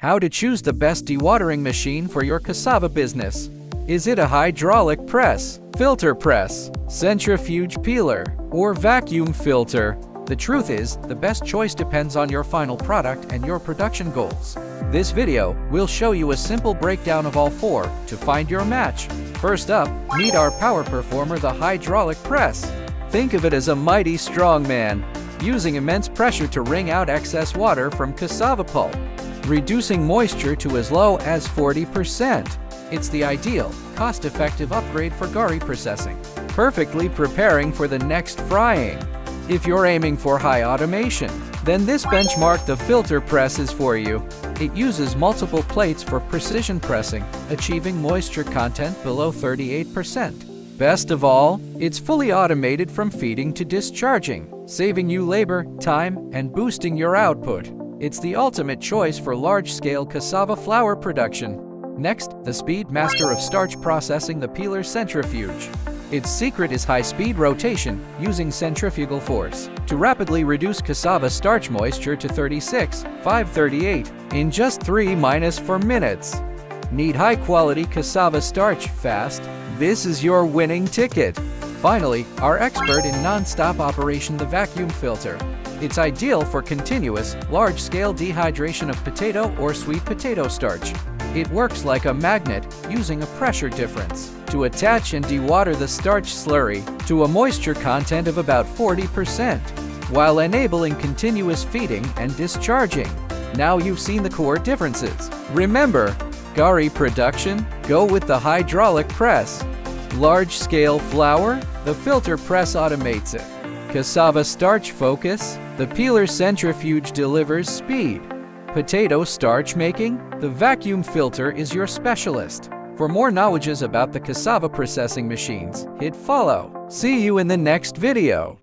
How to choose the best dewatering machine for your cassava business. Is it a hydraulic press, filter press, centrifuge peeler, or vacuum filter? The truth is, the best choice depends on your final product and your production goals. This video will show you a simple breakdown of all four to find your match. First up, meet our power performer, the hydraulic press. Think of it as a mighty strong man, using immense pressure to wring out excess water from cassava pulp, reducing moisture to as low as 40%. It's the ideal, cost-effective upgrade for Garri processing, perfectly preparing for the next frying. If you're aiming for high automation, then this benchmark, the filter press, is for you. It uses multiple plates for precision pressing, achieving moisture content below 38%. Best of all, it's fully automated from feeding to discharging, saving you labor, time, and boosting your output. It's the ultimate choice for large-scale cassava flour production. Next, the speed master of starch processing, the peeler centrifuge. Its secret is high-speed rotation using centrifugal force to rapidly reduce cassava starch moisture to 36.538 in just 3-4 minutes. Need high-quality cassava starch fast? This is your winning ticket. Finally, our expert in non-stop operation, the vacuum filter. It's ideal for continuous, large-scale dehydration of potato or sweet potato starch. It works like a magnet, using a pressure difference to attach and dewater the starch slurry to a moisture content of about 40%, while enabling continuous feeding and discharging. Now you've seen the core differences. Remember, Garri production? Go with the hydraulic press. Large-scale flour? The filter press automates it. Cassava starch focus? The peeler centrifuge delivers speed. Potato starch making? The vacuum filter is your specialist. For more knowledges about the cassava processing machines, hit follow. See you in the next video.